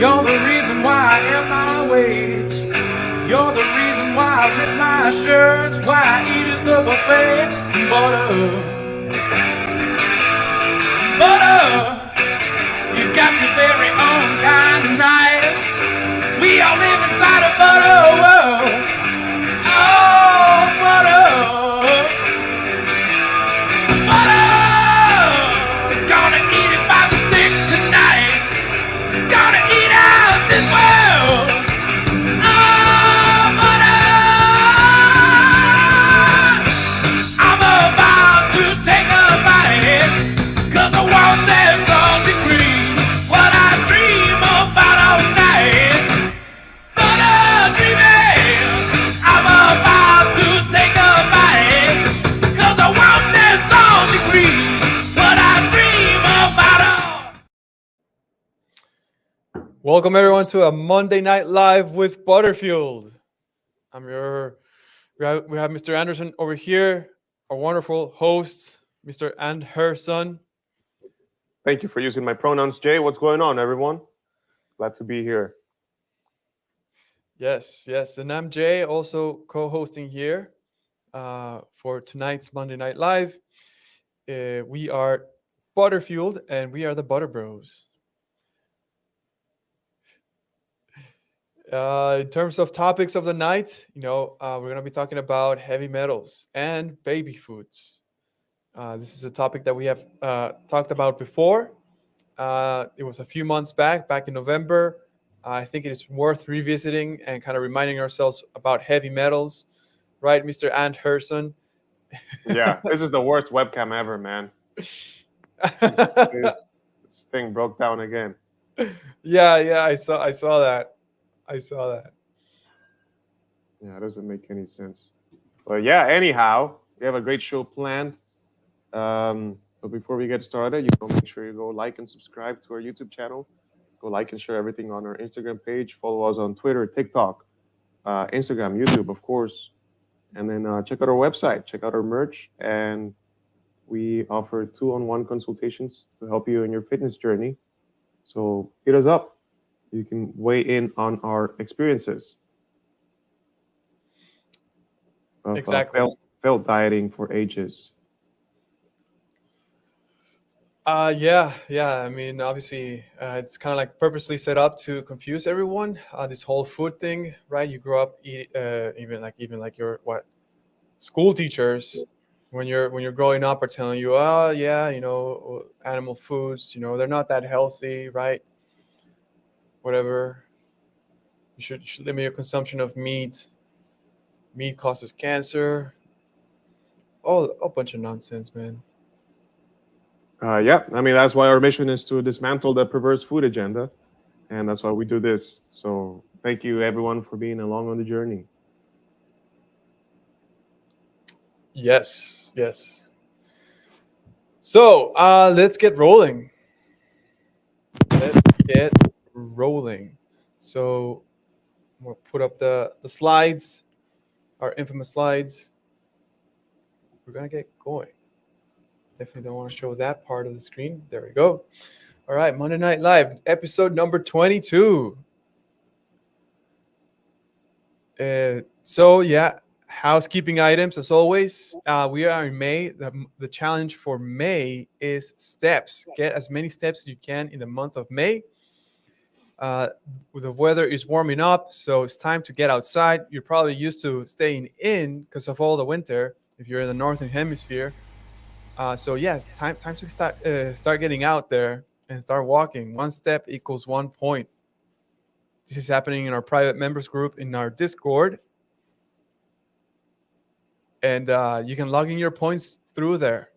You're the reason why I am my way. You're the reason why I rip my shirts, why I eat at the buffet. Butter, butter, you got your very own kind of nice. We all live inside a butter world. Oh, butter, butter, gonna eat it by the stick tonight. Gonna eat out this world. Oh, butter, I'm about to take a bite, 'cause I want that salty cream. What I dream about all night. Butter dreaming. I'm about to take a bite, 'cause I want that salty cream. What I dream about all. Welcome everyone to a Monday Night Live with Butterfield. We have Mr. Anderson over here, our wonderful host, Mr. Anderson. Thank you for using my pronouns, Jay. What's going on, everyone? Glad to be here. Yes, and I'm Jay, also co-hosting here for tonight's Monday Night Live. We are Butterfield, and we are the Butter Bros. In terms of topics of the night, we're going to be talking about heavy metals and baby foods. This is a topic that we have talked about before. It was a few months back in November. I think it is worth revisiting and kind of reminding ourselves about heavy metals, right, Mr. Anderson? Yeah, this is the worst webcam ever, man. This thing broke down again. Yeah, I saw that. Yeah, it doesn't make any sense. But yeah, anyhow, we have a great show planned. But before we get started, make sure you go like and subscribe to our YouTube channel. Go like and share everything on our Instagram page. Follow us on Twitter, TikTok, Instagram, YouTube, of course. And then check out our website, check out our merch. And we offer 2-on-1 consultations to help you in your fitness journey. So hit us up. You can weigh in on our experiences of Exactly. failed dieting for ages. Yeah. I mean, obviously, it's kind of like purposely set up to confuse everyone. This whole food thing, right? You grow up even like your school teachers when you're growing up are telling you, oh yeah, animal foods, they're not that healthy, right? Whatever. You should limit your consumption of meat. Meat causes cancer. Oh, a bunch of nonsense, man. Yeah, I mean, that's why our mission is to dismantle the perverse food agenda. And that's why we do this. So thank you, everyone, for being along on the journey. Yes. So let's get rolling. So we'll put up the slides, our infamous slides. We're gonna get going. Definitely don't want to show that part of the screen. There we go. All right, Monday Night Live, episode number 22. So yeah, housekeeping items as always. We are in May. The challenge for May is steps. Get as many steps as you can in the month of May. The weather is warming up, so it's time to get outside. You're probably used to staying in because of all the winter if you're in the northern hemisphere. So yeah, it's time to start getting out there and start walking. 1 step equals 1 point. This is happening in our private members group in our Discord. And you can log in your points through there.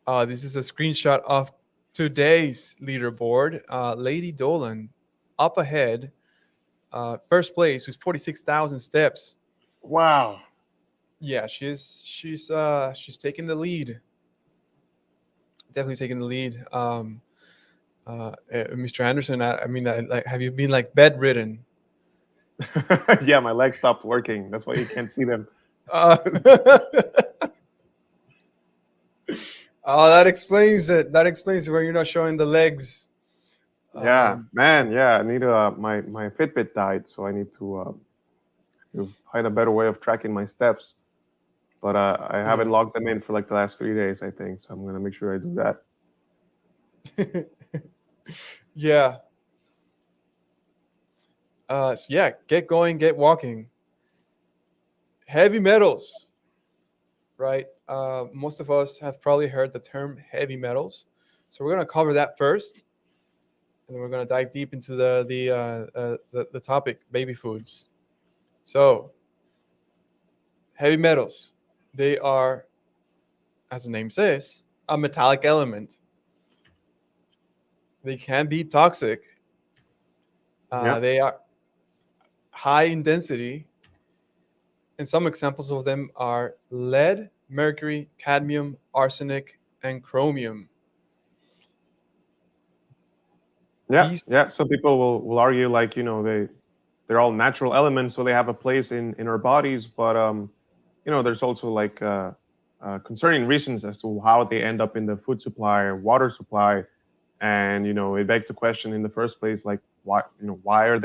This is a screenshot of today's leaderboard. Lady Dolan up ahead, first place with 46,000 steps. Wow. Yeah, she's taking the lead. Definitely taking the lead. Mr. Anderson, I mean, have you been like bedridden? Yeah, my legs stopped working. That's why you can't see them. Oh, that explains it. That explains where you're not showing the legs. Yeah, Um, man. Yeah, I need my Fitbit died, so I need to find a better way of tracking my steps. But I haven't yeah. logged them in for like the last 3 days, I think. So I'm gonna make sure I do that. Yeah. So yeah, get going, get walking. Heavy metals, right? Most of us have probably heard the term heavy metals. So we're gonna cover that first, and then we're gonna dive deep into the topic, baby foods. So heavy metals, they are, as the name says, a metallic element. They can be toxic. Yeah. They are high in density, and some examples of them are lead, mercury, cadmium, arsenic, and chromium. Yeah, These, yeah. Some people will argue like they're all natural elements, so they have a place in our bodies. But there's also like concerning reasons as to how they end up in the food supply or water supply, and it begs the question in the first place, like why are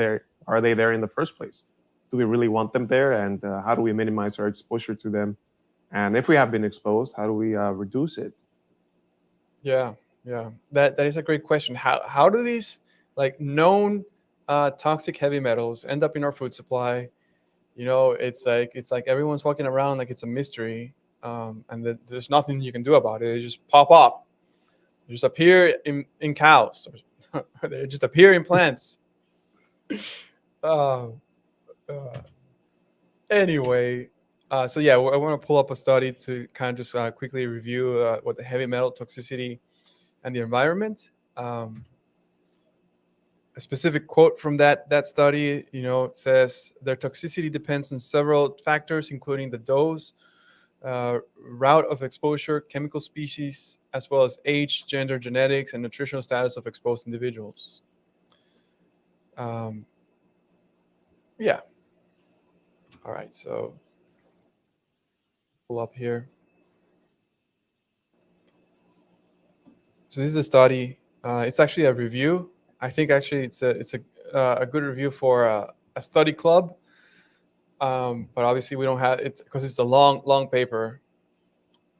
they there in the first place? Do we really want them there? And how do we minimize our exposure to them? And if we have been exposed, how do we reduce it? yeah, yeah, that is a great question. How do these like known toxic heavy metals end up in our food supply? It's like everyone's walking around like it's a mystery, and that there's nothing you can do about it. They just pop up, they just appear in cows, or they just appear in plants. Uh, uh, anyway, so yeah, I want to pull up a study to kind of just quickly review what the heavy metal toxicity and the environment. A specific quote from that study, it says their toxicity depends on several factors, including the dose, route of exposure, chemical species, as well as age, gender, genetics, and nutritional status of exposed individuals. Um, yeah. All right. So pull up here. So this is a study. It's actually a review. I think actually it's a good review for a study club. But obviously we don't have it's because it's a long paper,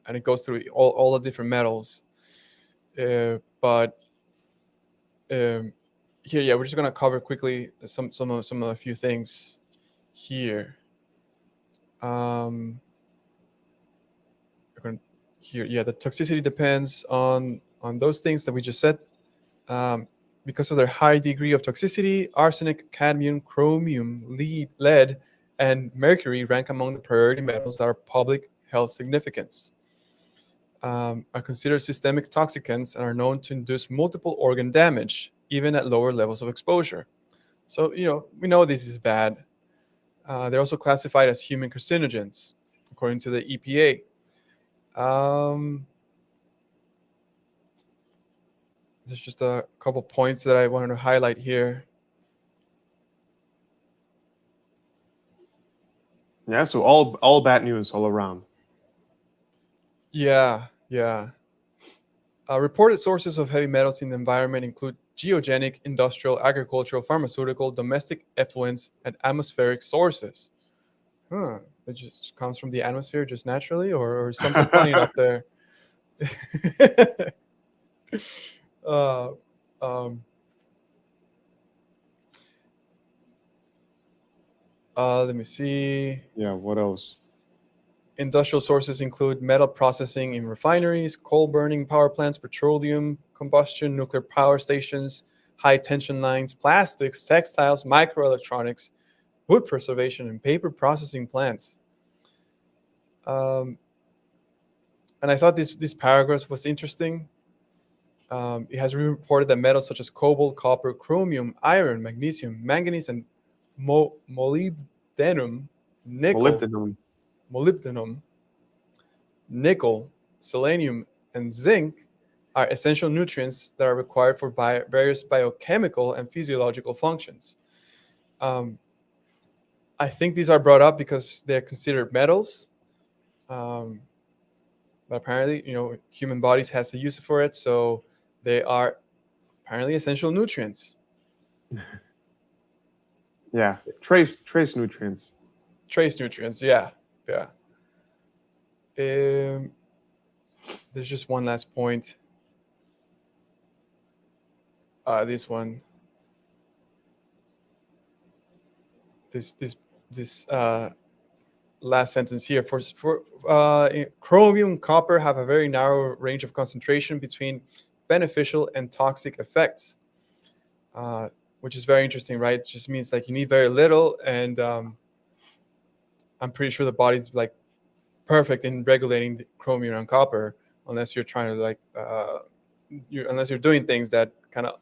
and it goes through all the different metals. But here, yeah, we're just gonna cover quickly some of a few things here. Um, we're gonna, here, yeah, the toxicity depends on those things that we just said. Um, because of their high degree of toxicity, arsenic, cadmium, chromium, lead, and mercury rank among the priority metals that are public health significance. Are considered systemic toxicants and are known to induce multiple organ damage, even at lower levels of exposure. So, we know this is bad. They're also classified as human carcinogens, according to the EPA. Um, there's just a couple points that I wanted to highlight here. Yeah, so all bad news all around. Yeah, yeah. Reported sources of heavy metals in the environment include geogenic, industrial, agricultural, pharmaceutical, domestic effluents, and atmospheric sources. Huh. It just comes from the atmosphere just naturally, or something funny up there. uh, um, Let me see. Yeah, what else? Industrial sources include metal processing in refineries, coal burning power plants, petroleum combustion, nuclear power stations, high tension lines, plastics, textiles, microelectronics, wood preservation, and paper processing plants. Um, and I thought this paragraph was interesting. It has reported that metals such as cobalt, copper, chromium, iron, magnesium, manganese, and molybdenum, nickel, Molybdenum. molybdenum, nickel, selenium, and zinc are essential nutrients that are required for various biochemical and physiological functions. Um, I think these are brought up because they're considered metals. Um, but apparently, human bodies has a use for it, so they are apparently essential nutrients. Yeah, trace nutrients. Trace nutrients, yeah, yeah. Um, there's just one last point. This one. This last sentence here chromium and copper have a very narrow range of concentration between beneficial and toxic effects, which is very interesting, right? It just means like you need very little, and I'm pretty sure the body's like perfect in regulating the chromium and copper, unless you're trying to like unless you're doing things that kind of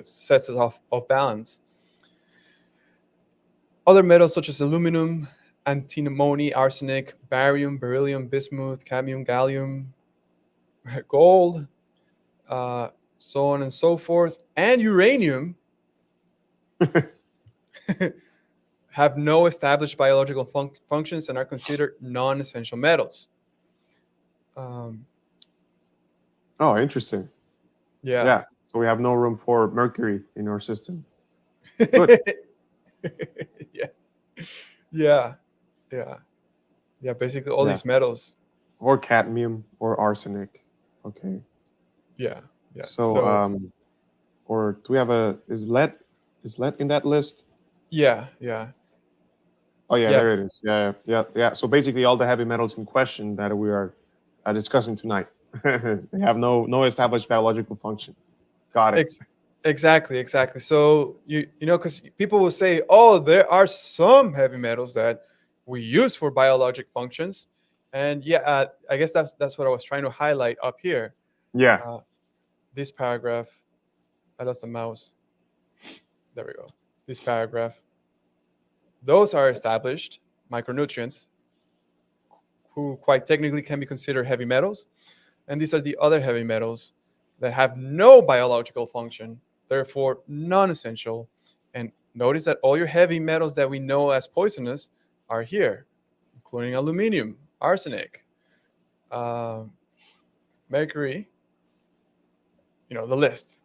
sets us off balance. Other metals such as aluminum, antimony, arsenic, barium, beryllium, bismuth, cadmium, gallium, gold, so on and so forth, and uranium have no established biological functions and are considered non-essential metals. Oh, interesting. Yeah. Yeah. So we have no room for mercury in our system. Good. Yeah. Basically, all Yeah. these metals. Or cadmium or arsenic. Okay. Yeah. So, or do we have is lead in that list? Yeah. Oh yeah, Yeah. there it is. Yeah. So basically, all the heavy metals in question that we are discussing tonight, they have no established biological function. Got it. Exactly. So because people will say, "Oh, there are some heavy metals that we use for biologic functions," and I guess that's what I was trying to highlight up here. Yeah. This paragraph, I lost the mouse. There we go. This paragraph. Those are established micronutrients, who quite technically can be considered heavy metals, and these are the other heavy metals that have no biological function, therefore non-essential. And notice that all your heavy metals that we know as poisonous are here, including aluminum, arsenic, mercury. The list.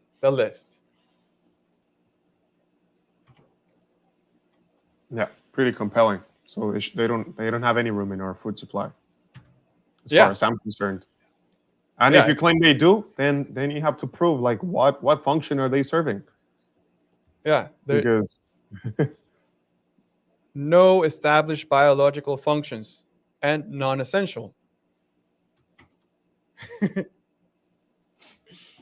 Yeah. Pretty compelling. So they don't have any room in our food supply, as Yeah. far as I'm concerned. And Yeah. if you claim they do, then you have to prove like what function are they serving? Yeah, Because no established biological functions and non-essential.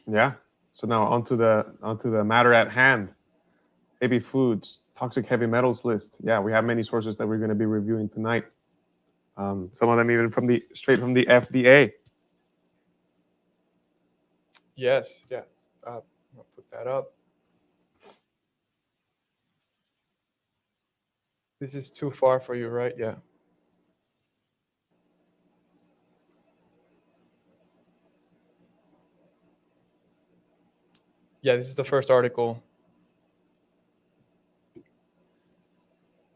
yeah. So now onto the matter at hand. Heavy foods, toxic heavy metals list. Yeah, we have many sources that we're going to be reviewing tonight. Some of them even straight from the FDA. Yes. I'll put that up. This is too far for you, right? Yeah. Yeah, this is the first article.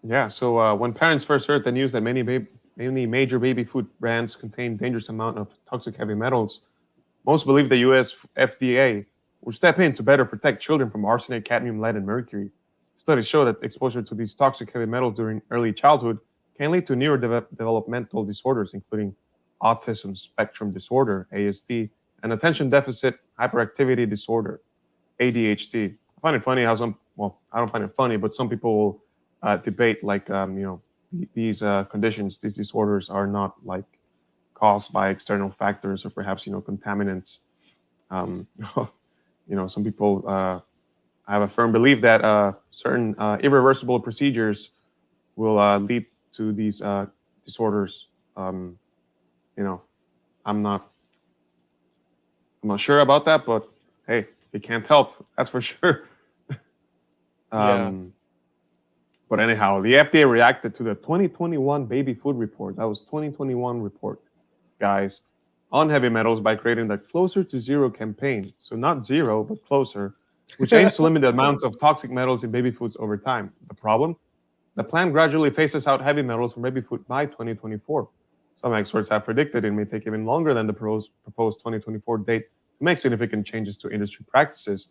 Yeah. So when parents first heard the news that many major baby food brands contain dangerous amount of toxic heavy metals, most believed the U.S. FDA would step in to better protect children from arsenic, cadmium, lead, and mercury. Studies show that exposure to these toxic heavy metals during early childhood can lead to neurodevelopmental disorders, including autism spectrum disorder, ASD, and attention deficit hyperactivity disorder, ADHD. I find it funny how I don't find it funny, but some people will debate like, these conditions, these disorders are not like caused by external factors or perhaps, contaminants. Some people have a firm belief that certain irreversible procedures will lead to these disorders. I'm not sure about that, but hey, it can't help. That's for sure. Yeah. But anyhow, the FDA reacted to the 2021 baby food report. That was 2021 report, guys, on heavy metals by creating the Closer to Zero campaign. So not zero, but closer, which aims to limit the amounts of toxic metals in baby foods over time. The problem? The plan gradually phases out heavy metals from baby food by 2024. Some experts have predicted it may take even longer than the proposed 2024 date to make significant changes to industry practices.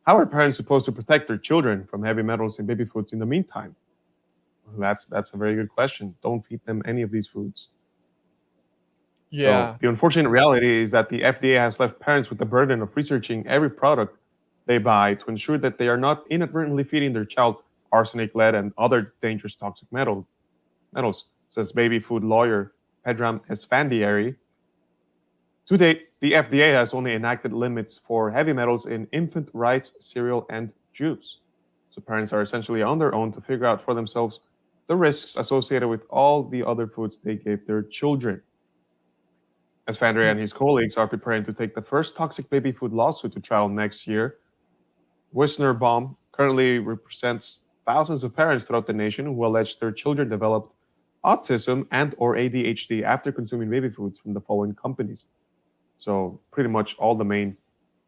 How are parents supposed to protect their children from heavy metals in baby foods in the meantime? That's a very good question. Don't feed them any of these foods. Yeah. So the unfortunate reality is that the FDA has left parents with the burden of researching every product they buy to ensure that they are not inadvertently feeding their child arsenic, lead, and other dangerous toxic metals, says baby food lawyer Pedram Esfandiari. To date, the FDA has only enacted limits for heavy metals in infant rice, cereal, and juice. So parents are essentially on their own to figure out for themselves the risks associated with all the other foods they gave their children. Esfandiari and his colleagues are preparing to take the first toxic baby food lawsuit to trial next year. Wisner-Baum currently represents thousands of parents throughout the nation who allege their children developed autism and or ADHD after consuming baby foods from the following companies. So pretty much all the main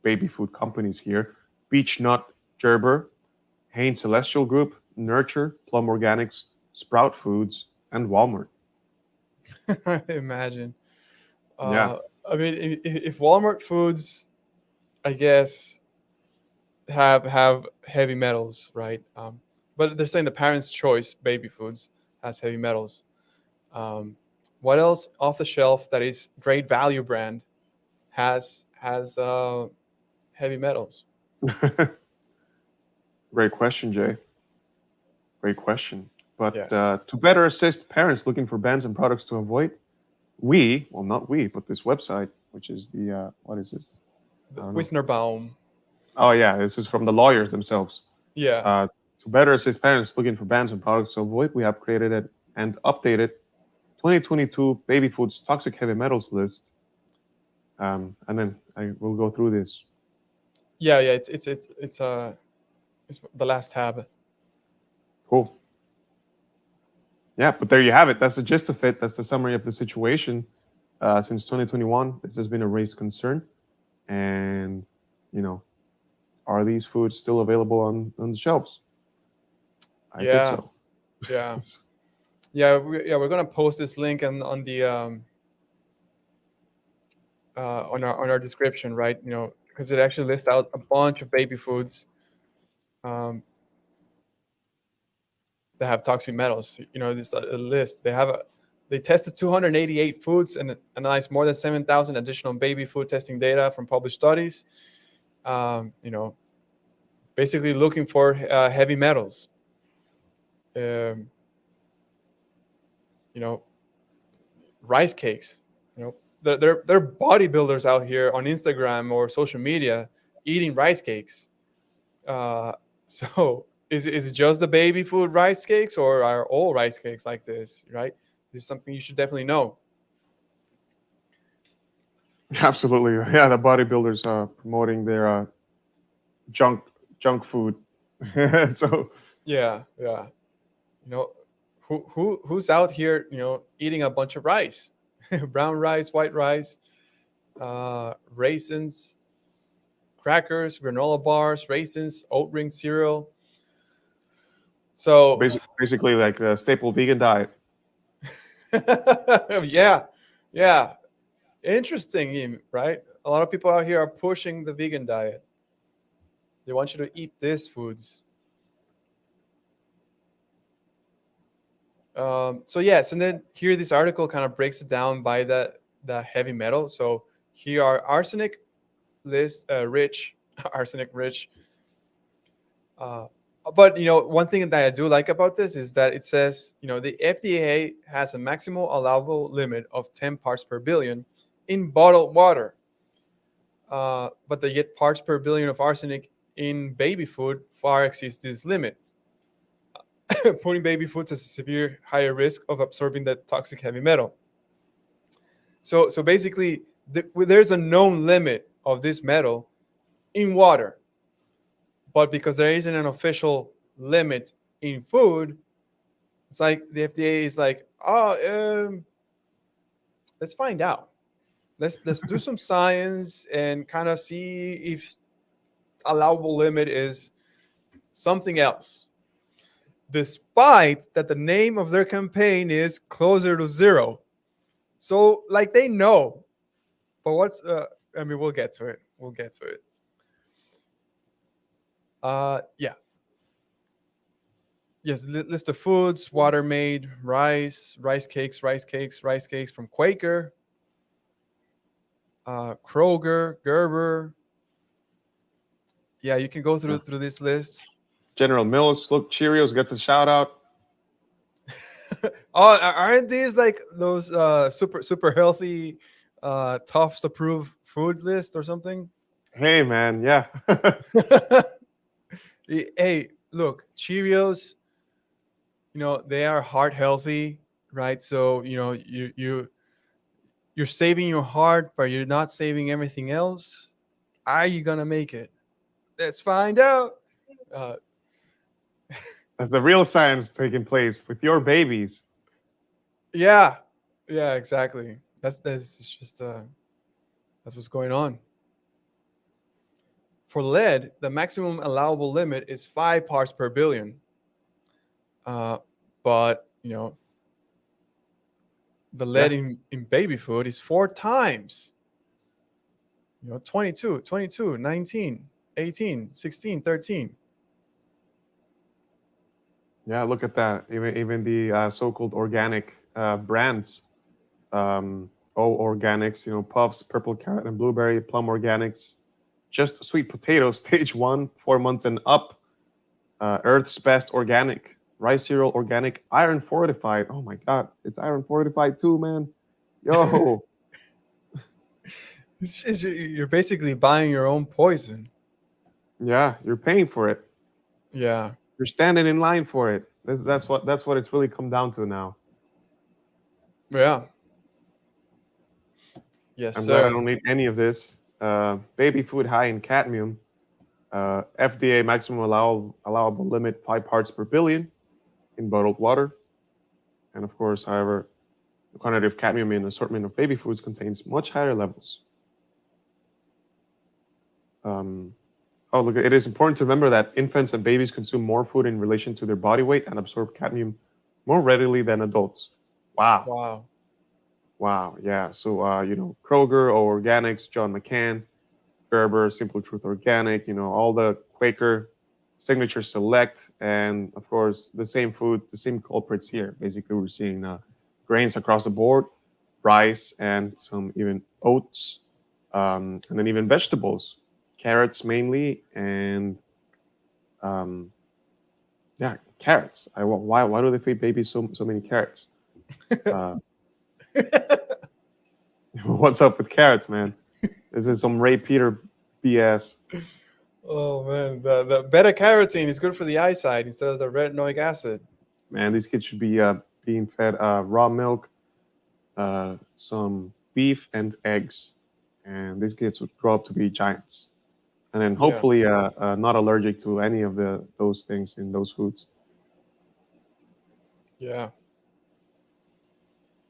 baby food companies here: Beechnut, Gerber, Hain Celestial Group, Nurture, Plum Organics, Sprout Foods, and Walmart. Imagine. Yeah. I mean, if Walmart foods, I guess, have heavy metals, right? But they're saying the parents' choice baby foods has heavy metals. What else off the shelf that is great value brand has heavy metals? Great question, Jay. Great question. But Yeah. to better assist parents looking for brands and products to avoid, not we, but this website, which is the, what is this? I don't know. Wisner-Baum. Oh, yeah, this is from the lawyers themselves. Yeah. To better assist parents looking for brands and products to avoid, we have created and updated 2022 baby foods toxic heavy metals list. And then I will go through this. Yeah. It's the last tab. Cool. Yeah, but there you have it. That's the gist of it. That's the summary of the situation. Since 2021, this has been a raised concern. And, are these foods still available on the shelves? I Yeah. think so. Yeah. Yeah, we're gonna post this link on the on our description, right? Because it actually lists out a bunch of baby foods that have toxic metals. This list. They tested 288 foods and analyzed more than 7,000 additional baby food testing data from published studies. Basically looking for heavy metals. Rice cakes. They're bodybuilders out here on Instagram or social media eating rice cakes. So is it just the baby food rice cakes, or are all rice cakes like this? Right? This is something you should definitely know. Absolutely. Yeah, the bodybuilders are promoting their junk food. So Yeah. Who's out here, eating a bunch of rice, brown rice, white rice, raisins, crackers, granola bars, raisins, oat ring cereal. So basically like the staple vegan diet. yeah, interesting, right? A lot of people out here are pushing the vegan diet. They want you to eat these foods. So then here this article kind of breaks it down by the heavy metal. So here are arsenic rich. But one thing that I do like about this is that it says the FDA has a maximal allowable limit of 10 parts per billion in bottled water, but the yet parts per billion of arsenic in baby food far exceeds this limit, putting baby foods at a severe higher risk of absorbing that toxic heavy metal. So basically, there's a known limit of this metal in water, but because there isn't an official limit in food, it's like the FDA is like, let's find out. Let's do some science and kind of see if allowable limit is something else. Despite that the name of their campaign is Closer to Zero. So like they know, but what's I mean, we'll get to it. We'll get to it. Yeah. Yes, list of foods: water made, rice cakes, rice cakes from Quaker, Kroger, Gerber. Yeah, you can go Yeah. through this list. General Mills, look, Cheerios gets a shout out. Oh, aren't these like those super healthy, tough to prove food list or something? Hey, man, yeah. Hey, look, Cheerios. You know they are heart healthy, right? So you know you're saving your heart, but you're not saving everything else. Are you gonna make it? Let's find out. Uh, That's the real science taking place with your babies. yeah, yeah, exactly. That's just that's what's going on. For lead, the maximum allowable limit is 5 parts per billion. Uh, but you know the Yeah. lead in baby food is 4 times. You know, 22, 22, 19, 18, 16, 13. Yeah, look at that. Even the so-called organic brands, O Organics, Puffs, Purple Carrot and Blueberry, Plum Organics, Just Sweet Potato, Stage 1, 4 months and up, Earth's Best Organic, Rice Cereal Organic, Iron Fortified. Oh my God, it's Iron Fortified too, man. Yo, You're basically buying your own poison. yeah, you're paying for it. Yeah. You're standing in line for it. That's what it's really come down to now. Yeah. Yes, I'm glad I sir. don't need any of this. Baby food high in cadmium. FDA maximum allowable limit 5 parts per billion in bottled water. And of course, however, the quantity of cadmium in assortment of baby foods contains much higher levels. Um, oh, look, it is important to remember that infants and babies consume more food in relation to their body weight and absorb cadmium more readily than adults. Wow. Wow. Wow. Yeah. So, Kroger, O Organics, John McCain, Gerber, Simple Truth Organic, all the Quaker, Signature Select, and of course, the same food, the same culprits here. Basically, we're seeing grains across the board, rice, and some even oats, and then even vegetables, carrots mainly, and yeah, carrots. Why do they feed babies so many carrots? Uh, what's up with carrots, man? Is it some Ray Peter BS? Oh man, the beta carotene is good for the eyesight instead of the retinoic acid. Man, these kids should be being fed raw milk, some beef, and eggs, and these kids would grow up to be giants, and then Yeah. hopefully not allergic to any of those things in those foods. Yeah.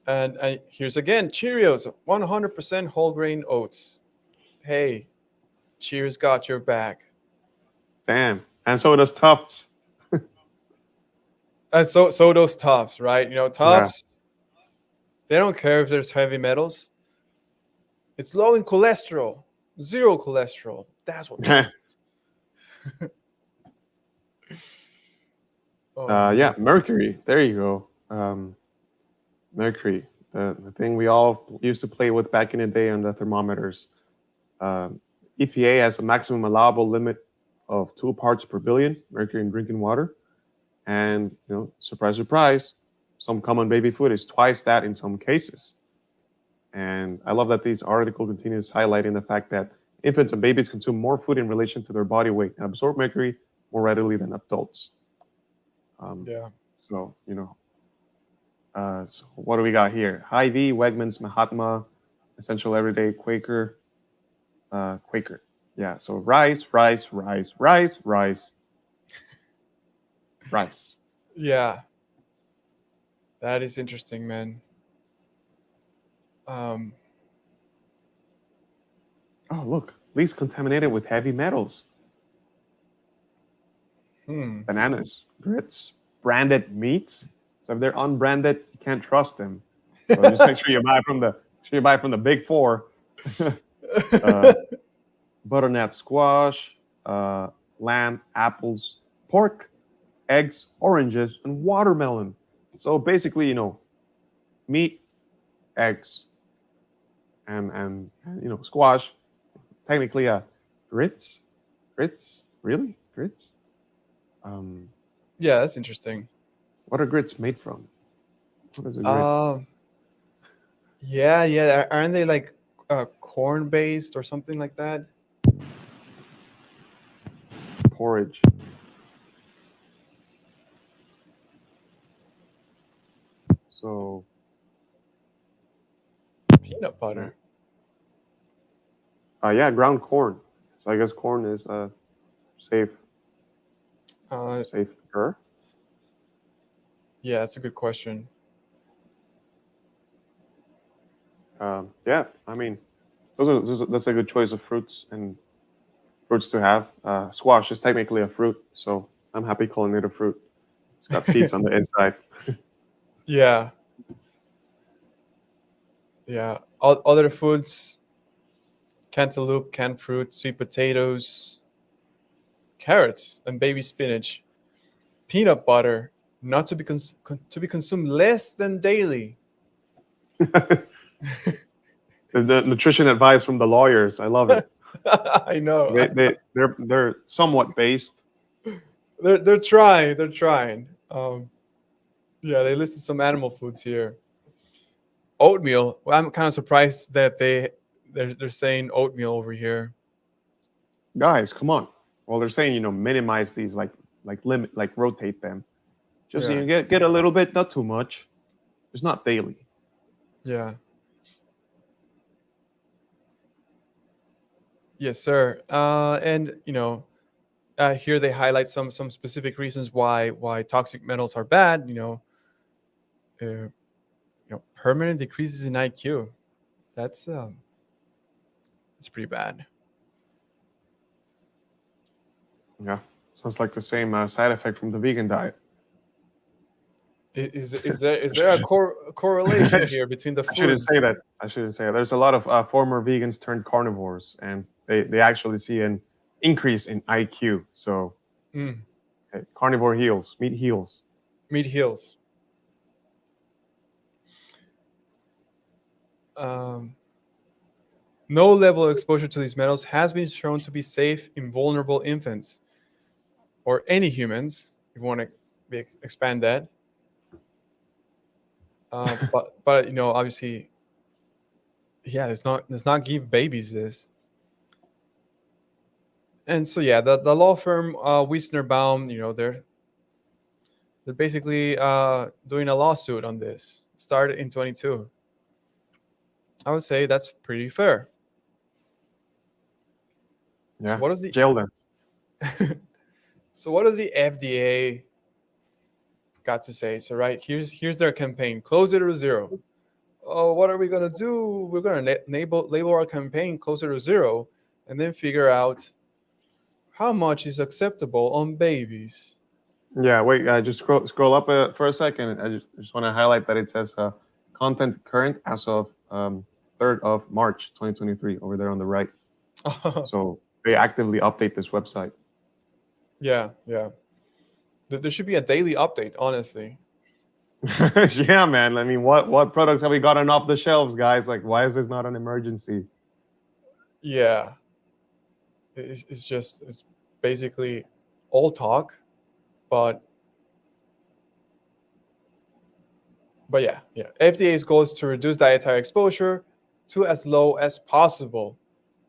And here's again Cheerios, 100% whole grain oats. Hey, Cheers got your back. Damn, and so does Tufts. And so those Tufts, right? You know, Yeah, Tufts, they don't care if there's heavy metals. It's low in cholesterol, zero cholesterol. That's what matters. Oh yeah, man. mercury. There you go. Mercury, the thing we all used to play with back in the day on the thermometers. Um, EPA has a maximum allowable limit of 2 parts per billion mercury in drinking water, and surprise, surprise, some common baby food is twice that in some cases. And I love that this article continues highlighting the fact that infants and babies consume more food in relation to their body weight and absorb mercury more readily than adults. Um, Yeah. so what do we got here? Hy-Vee, Wegmans, Mahatma, Essential Everyday, Quaker, Quaker. Yeah, so rice, rice, rice, rice, rice, rice. Yeah. That is interesting, man. Um, Oh, look, least contaminated with heavy metals. Bananas, grits, branded meats. So if they're unbranded, you can't trust them. So just make sure you buy from the big four. uh, butternut squash, lamb, apples, pork, eggs, oranges, and watermelon. So basically, meat, eggs, and squash. Technically, grits, really grits. Um, Yeah, that's interesting. what are grits made from? What is a grit? Yeah. Aren't they like corn based or something like that? Porridge. So Peanut butter. yeah, ground corn. So I guess corn is safe, Uh, safer. yeah, that's a good question. Yeah, I mean, that's a good choice of fruits to have. Squash is technically a fruit, so I'm happy calling it a fruit. It's got seeds on the inside. Yeah, yeah. Other foods: cantaloupe, canned fruit, sweet potatoes, carrots, and baby spinach. Peanut butter, not to be to be consumed less than daily. The nutrition advice from the lawyers, I love it. I know. They're somewhat based. They're trying. They're trying. Yeah, they listed some animal foods here. Oatmeal. Well, I'm kind of surprised that they're saying oatmeal over here. Guys, come on. Well, they're saying minimize these, like limit, like rotate them. Just Yeah, get a little bit, not too much. It's not daily. yeah. Yes, sir. And here they highlight some specific reasons why toxic metals are bad. Permanent decreases in IQ. That's pretty bad. Yeah, sounds like the same side effect from the vegan diet. Is there a correlation here between the I shouldn't foods? say that. I shouldn't say that. There's a lot of former vegans turned carnivores, and they actually see an increase in IQ. So Mm, carnivore heals, meat heals. meat heals. Um, no level of exposure to these metals has been shown to be safe in vulnerable infants or any humans. If you want to expand that, but obviously, yeah, let's not give babies this. And so yeah, the law firm Wiesner Baum, they're basically doing a lawsuit on this. Started in 22. I would say that's pretty fair. So Yeah, what does the jail them. so what does the FDA got to say? So right, here's their campaign. Closer to zero. Oh, what are we gonna do? We're gonna label our campaign closer to zero, and then figure out how much is acceptable on babies. Yeah, wait. Just scroll up for a second. I just want to highlight that it says content current as of 3rd of March 2023 over there on the right. So they actively update this website. Yeah. There should be a daily update, honestly. Yeah, man. I mean, what products have we gotten off the shelves, guys? Like, why is this not an emergency? Yeah. It's basically all talk, but yeah. FDA's goal is to reduce dietary exposure to as low as possible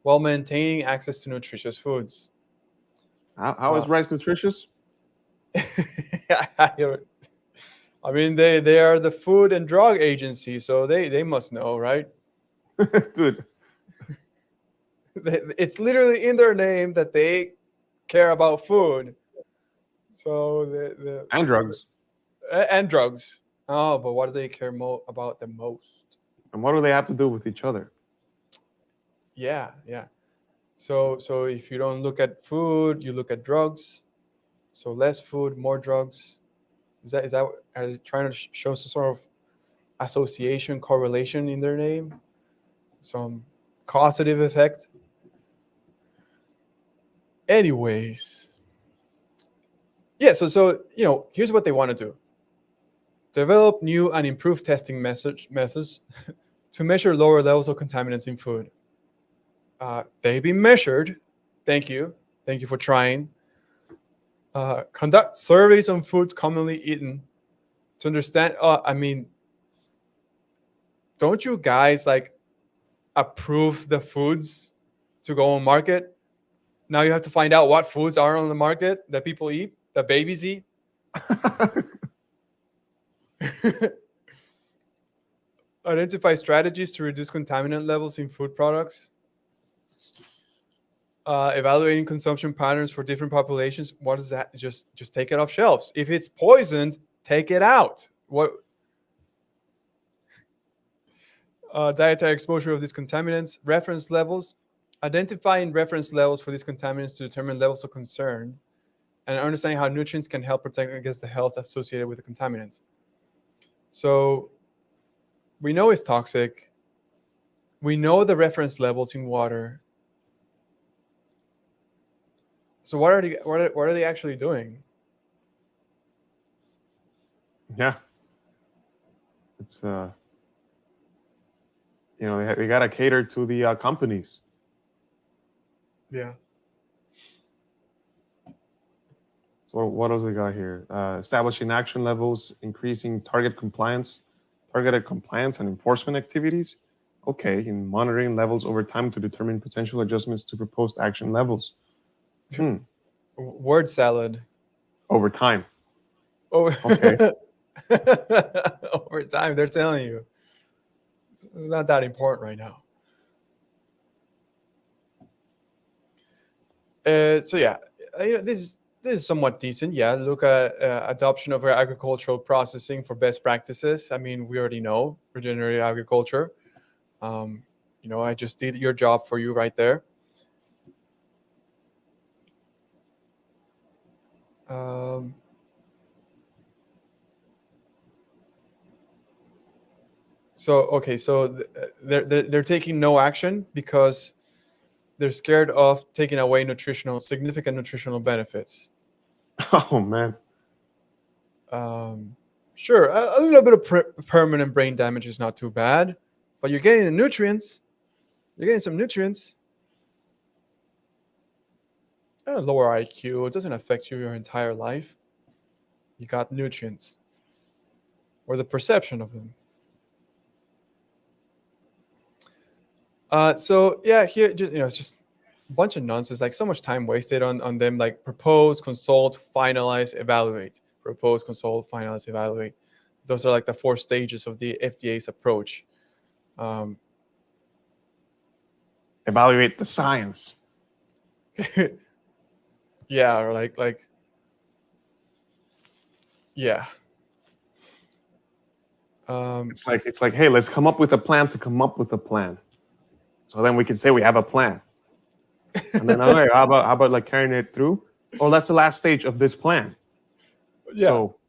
while maintaining access to nutritious foods. How is rice nutritious? I mean, they are the Food and Drug Agency, so they must know, right? Dude, It's literally in their name that they care about food. So and drugs. and drugs. Oh, but what do they care about the most? And what do they have to do with each other? Yeah. So if you don't look at food, you look at drugs. So less food, more drugs. Is that are they trying to show some sort of association, correlation in their name, some causative effect. Anyways, yeah, so here's what they want to do. Develop new and improved testing methods to measure lower levels of contaminants in food. They've been measured. Thank you for trying. Conduct surveys on foods commonly eaten to understand. Don't you guys approve the foods to go on market? Now you have to find out what foods are on the market that people eat, that babies eat. Identify strategies to reduce contaminant levels in food products. Evaluating consumption patterns for different populations. What is that? Just take it off shelves. If it's poisoned, take it out. What? Dietary exposure of these contaminants. Reference levels. Identifying reference levels for these contaminants to determine levels of concern, and understanding how nutrients can help protect against the health associated with the contaminants. So we know it's toxic. We know the reference levels in water. So what are they actually doing? Yeah, it's we gotta cater to the companies. Yeah. So what else we got here? Establishing action levels, increasing targeted compliance and enforcement activities. Okay, in monitoring levels over time to determine potential adjustments to proposed action levels. Word salad. Over time. Oh, okay. Over time, they're telling you it's not that important right now. So yeah, this is somewhat decent. Yeah, look at adoption of agricultural processing for best practices. I mean, we already know regenerative agriculture. I just did your job for you right there. So they're taking no action because they're scared of taking away significant nutritional benefits. Oh man. Sure, a little bit of permanent brain damage is not too bad, but you're getting the nutrients. You're getting some nutrients. A lower IQ, it doesn't affect you your entire life. You got nutrients, or the perception of them. So yeah, here it's just a bunch of nonsense. Like so much time wasted on them. Like propose, consult, finalize, evaluate. Propose, consult, finalize, evaluate. Those are like the 4 stages of the FDA's approach. Evaluate the science. Yeah, or like yeah. It's like, hey, let's come up with a plan to come up with a plan. So then we can say we have a plan. And then okay, how about like carrying it through? Oh, that's the last stage of this plan. Yeah. So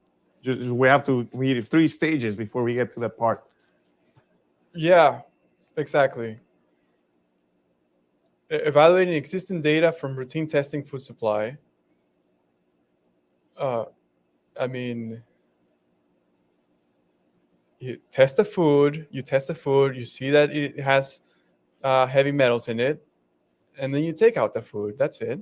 we need 3 stages before we get to that part. Yeah, exactly. Evaluating existing data from routine testing food supply. You test the food, you see that it has heavy metals in it, and then you take out the food. That's it.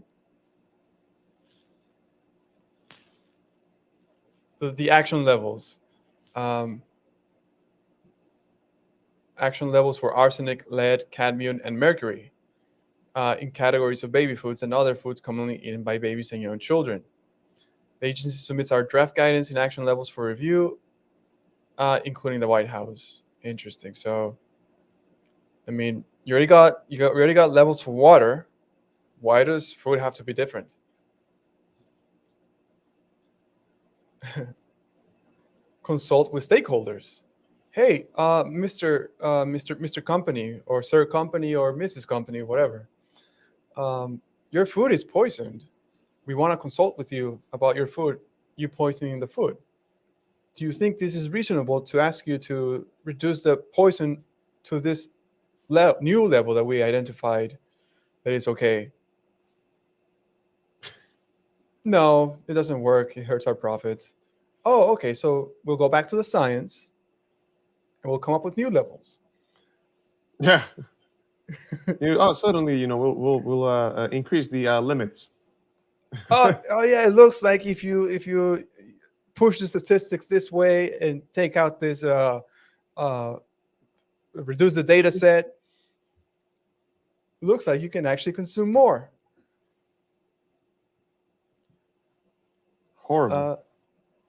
The action levels. Action levels for arsenic, lead, cadmium, and mercury in categories of baby foods and other foods commonly eaten by babies and young children. The agency submits our draft guidance in action levels for review, including the White House. Interesting. So, I mean, you already got levels for water. Why does food have to be different? Consult with stakeholders. Hey, Mr. Company or Sir Company or Mrs. Company, whatever. Your food is poisoned. We want to consult with you about your food. You poisoning the food. do you think this is reasonable to ask you to reduce the poison to this new level that we identified that is okay? No, it doesn't work. It hurts our profits. Oh, okay. So we'll go back to the science and we'll come up with new levels. Yeah. Suddenly, we'll increase the limits. Oh yeah, it looks like if you push the statistics this way and take out this reduce the data set, looks like you can actually consume more. Horrible.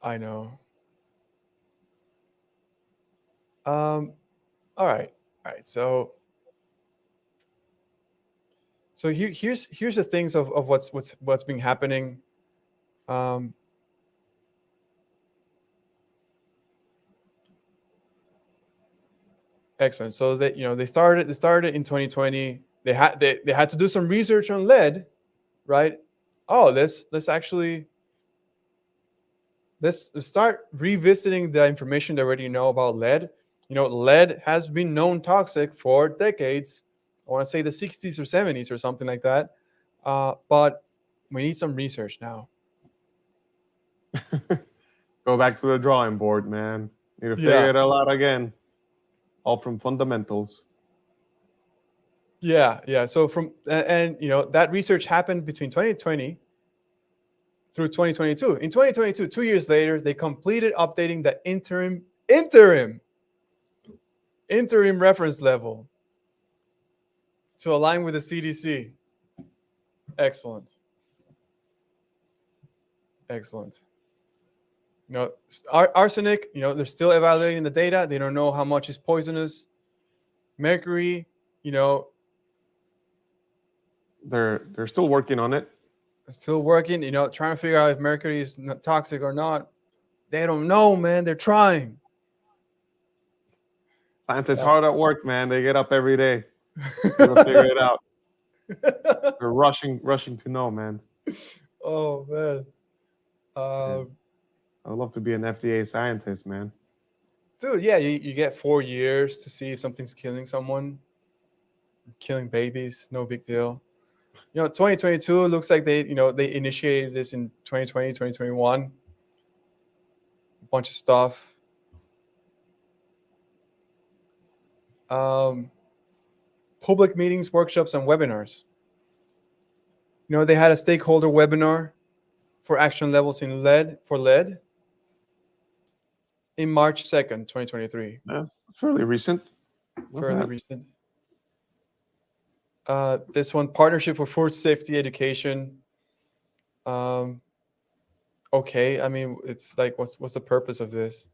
I know. All right. So here's the things of what's been happening. Excellent. So that they started in 2020. They had to do some research on lead, right? Oh, let's start revisiting the information they already know about lead. Lead has been known toxic for decades. I want to say the 60s or 70s or something like that. But we need some research now. Go back to the drawing board, man. Need to figure it all out again. All from fundamentals. Yeah. So that research happened between 2020 through 2022. In 2022, 2 years later, they completed updating the interim reference level to align with the CDC. Excellent. Arsenic, they're still evaluating the data. They don't know how much is poisonous. Mercury, they're still working on it. Still working, trying to figure out if mercury is not toxic or not. They don't know, man. They're trying. Scientists hard at work, man. They get up every day to figure it out. They're rushing to know, man. Oh man. I would love to be an FDA scientist, man. Dude, yeah, you get 4 years to see if something's killing someone. Killing babies, no big deal. 2022 looks like they initiated this in 2020, 2021. A bunch of stuff. Public meetings, workshops, and webinars. They had a stakeholder webinar for action levels in lead in March 2nd, 2023. Yeah, fairly recent. Recent. This one, Partnership for Food Safety Education. Okay, I mean, it's like, what's the purpose of this?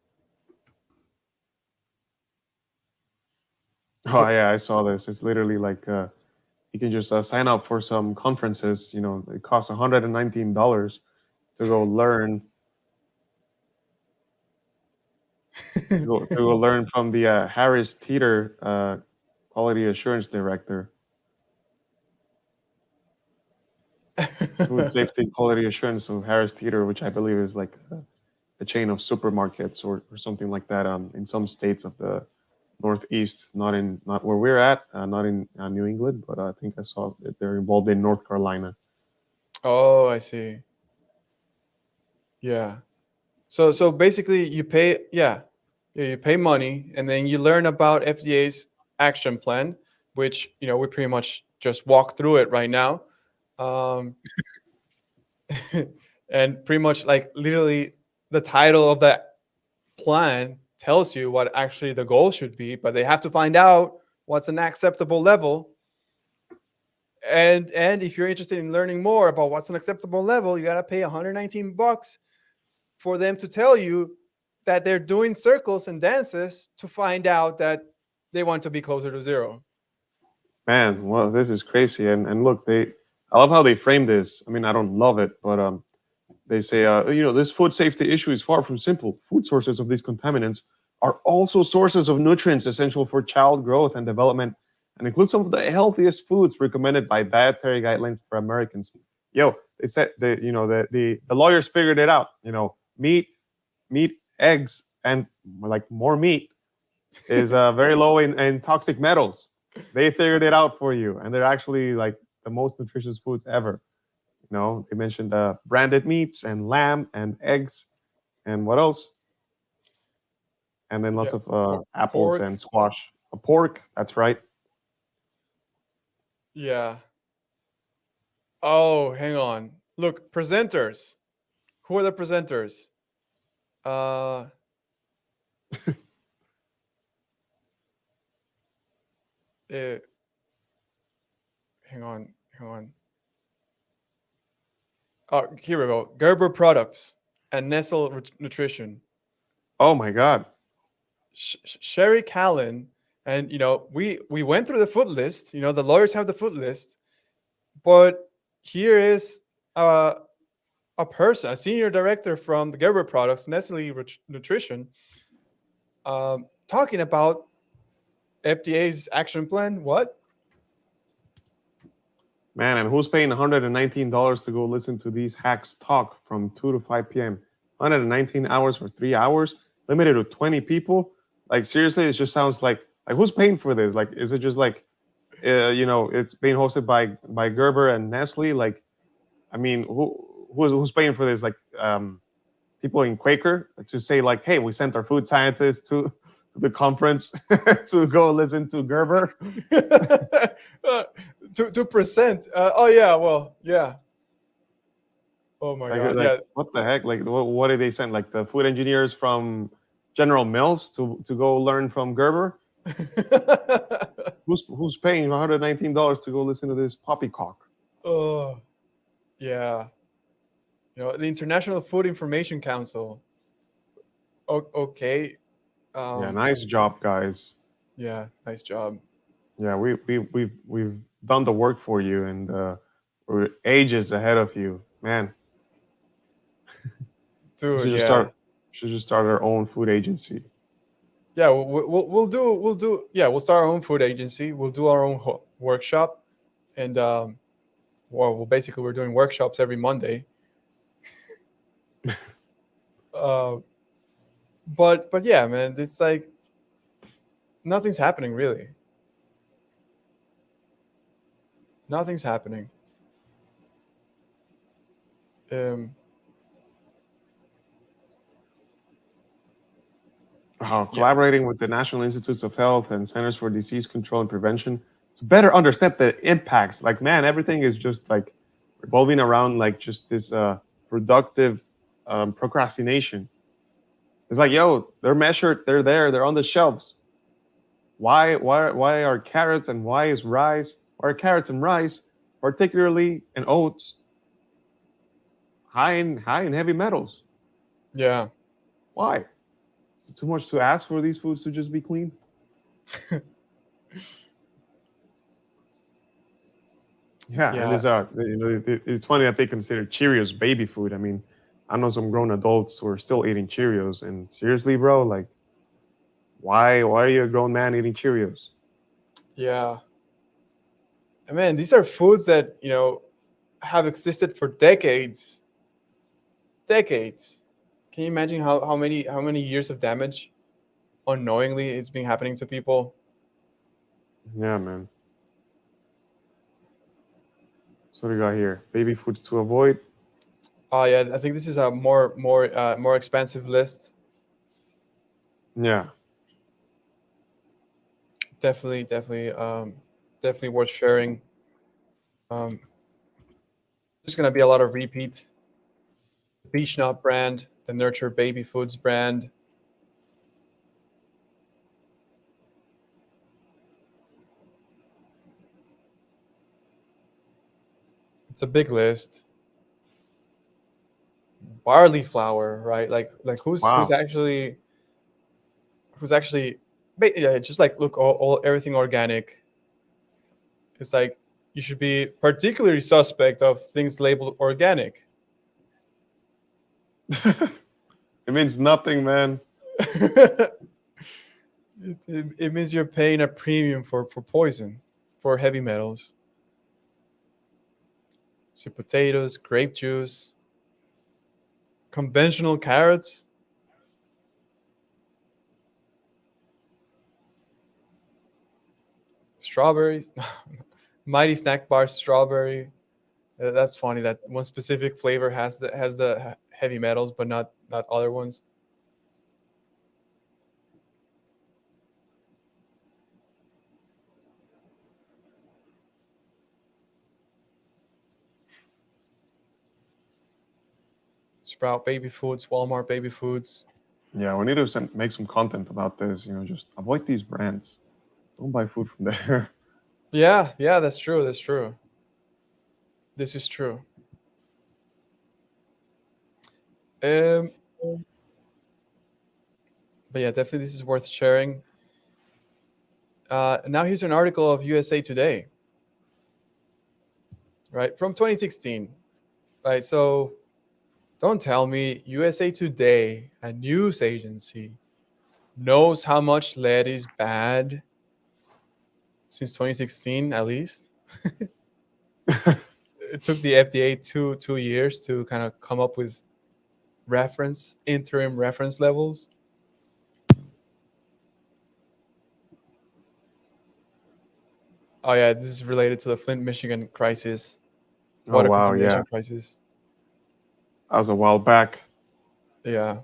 Oh yeah, I saw this. It's literally like you can just sign up for some conferences. It costs $119 to go learn. to go learn from the Harris Teeter Quality Assurance Director. Food Safety Quality Assurance of Harris Teeter, which I believe is like a chain of supermarkets or something like that in some states of the Northeast, not where we're at, not in New England, but I think I saw that they're involved in North Carolina. Oh, I see. Yeah. So basically you pay money and then you learn about FDA's action plan, which we pretty much just walk through it right now. And pretty much like literally the title of that plan tells you what actually the goal should be, but they have to find out what's an acceptable level. And if you're interested in learning more about what's an acceptable level, you got to pay $119 for them to tell you that they're doing circles and dances to find out that they want to be closer to zero. Man, well, this is crazy. And look, I love how they frame this. I mean, I don't love it, but they say, this food safety issue is far from simple. Food sources of these contaminants are also sources of nutrients essential for child growth and development, and include some of the healthiest foods recommended by dietary guidelines for Americans. They said the lawyers figured it out. Meat eggs and like more meat is very low in toxic metals. They figured it out for you, and they're actually like the most nutritious foods ever. You know, they mentioned branded meats and lamb and eggs and what else? And then Yeah, lots of apples pork. and squash. Pork, that's right. Yeah. Oh, hang on. Look, presenters. Who are the presenters? Uh, eh, hang on. Oh, here we go. Gerber Products and Nestle Nutrition. Oh my God. Sherry Callan, and we went through the food list. The lawyers have the food list, but here is uh, a person, a senior director from the Gerber Products, Nestle Nutrition, talking about FDA's action plan. What? Man, and who's paying $119 to go listen to these hacks talk from 2 to 5 p.m.? 119 hours for 3 hours, limited to 20 people. Like seriously, it just sounds like who's paying for this? Like, is it just like, it's being hosted by Gerber and Nestle? Like, I mean, who's paying for this? Like, people in Quaker to say like, hey, we sent our food scientists to the conference to go listen to Gerber. Uh, to present. Oh yeah, well yeah. Oh my god, Like yeah. what the heck? Like what did they send? Like the food engineers from General Mills to go learn from Gerber? Who's paying $119 to go listen to this poppycock? Oh yeah. The International Food Information Council. Okay. Yeah, nice job, guys. Yeah, nice job. Yeah, we've done the work for you, and we're ages ahead of you, man. We Dude, should just yeah. start our own food agency. Yeah, we'll do yeah, we'll start our own food agency. We'll do our own workshop, and basically we're doing workshops every Monday. Uh, but yeah, man, it's like nothing's happening really. Nothing's happening. Um, yeah, Collaborating with the National Institutes of Health and Centers for Disease Control and Prevention to better understand the impacts. Like, man, everything is just like revolving around like just this productive procrastination. It's like, yo, they're measured, they're there, they're on the shelves. Why are carrots and why is rice? Why are carrots and rice, particularly and oats, high in heavy metals? yeah, Why? Is it too much to ask for these foods to just be clean? Yeah, and yeah, it's funny that they consider Cheerios baby food. I mean, I know some grown adults who are still eating Cheerios, and seriously, bro, like, why are you a grown man eating Cheerios? yeah. And man, these are foods that have existed for decades. Decades. Can you imagine how many years of damage unknowingly it's been happening to people? Yeah, man. So what do we got here? Baby foods to avoid. Oh yeah, I think this is a more expensive list. Yeah, Definitely worth sharing. Um, there's gonna be a lot of repeats. The Beech Nut brand, the Nurture Baby Foods brand. It's a big list. Barley flour, right? Like who's wow. actually yeah, just like look all everything organic. It's like you should be particularly suspect of things labeled organic. It means nothing, man. It means you're paying a premium for poison, for heavy metals. Sweet potatoes, grape juice, conventional carrots. strawberries. Mighty Snack Bar strawberry. That's funny that one specific flavor has the heavy metals, but not other ones. Sprout baby foods, Walmart baby foods. Yeah, we need to make some content about this. Just avoid these brands. Don't buy food from there. Yeah, that's true. That's true. This is true. But yeah, definitely this is worth sharing. Now here's an article of USA Today, right, from 2016, right? So don't tell me USA Today, a news agency, knows how much lead is bad since 2016, at least. It took the FDA two years to kind of come up with interim reference levels. Oh yeah, this is related to the Flint, Michigan crisis. Water contamination crisis. That was a while back. Yeah.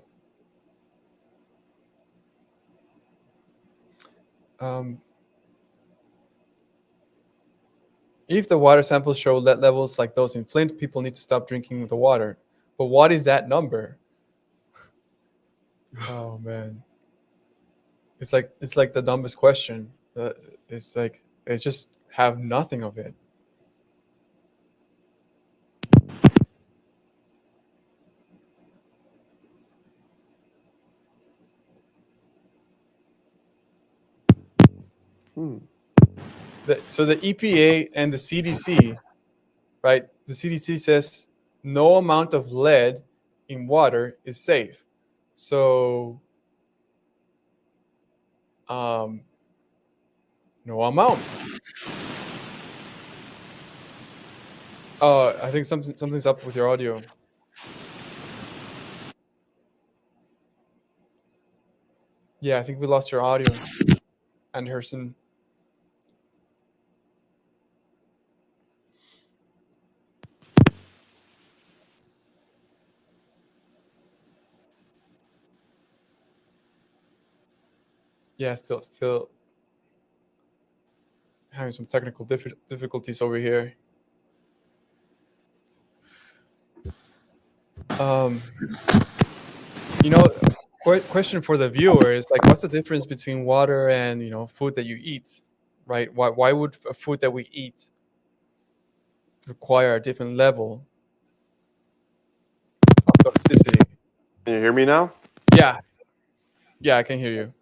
If the water samples show lead levels like those in Flint, people need to stop drinking the water. But what is that number? Oh man, it's like the dumbest question. It's like they just have nothing of it. So the EPA and the CDC, right? The CDC says no amount of lead in water is safe. So, no amount. Oh, I think something's up with your audio. Yeah, I think we lost your audio, Anderson. Yeah, still having some technical difficulties over here. Question for the viewer is like, what's the difference between water and food that you eat, right? Why would a food that we eat require a different level of toxicity? Can you hear me now? Yeah, I can hear you.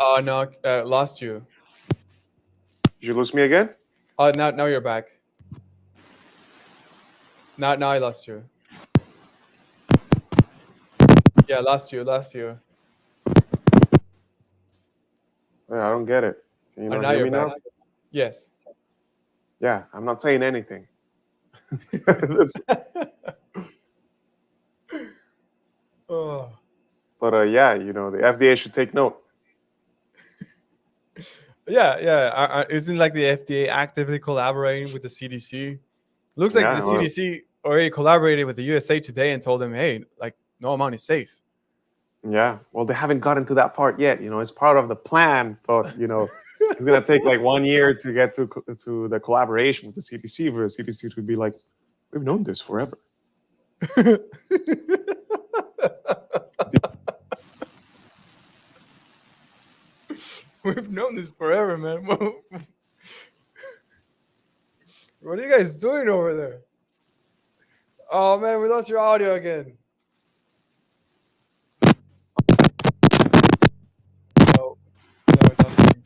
Oh no, lost you. Did you lose me again? Now you're back. Now I lost you. Yeah, lost you. Yeah, I don't get it. Can you not Now hear you're me back. now? Yes. Yeah, I'm not saying anything. Oh. But yeah, the FDA should take note. Yeah. Isn't like the FDA actively collaborating with the CDC? Looks like the CDC already collaborated with the USA Today and told them, hey, like no amount is safe. Yeah, well, they haven't gotten to that part yet. It's part of the plan, but it's gonna take like 1 year to get to the collaboration with the CDC for the CDC to be like, we've known this forever. We've known this forever, man. What are you guys doing over there? Oh man, we lost your audio again. No, nothing.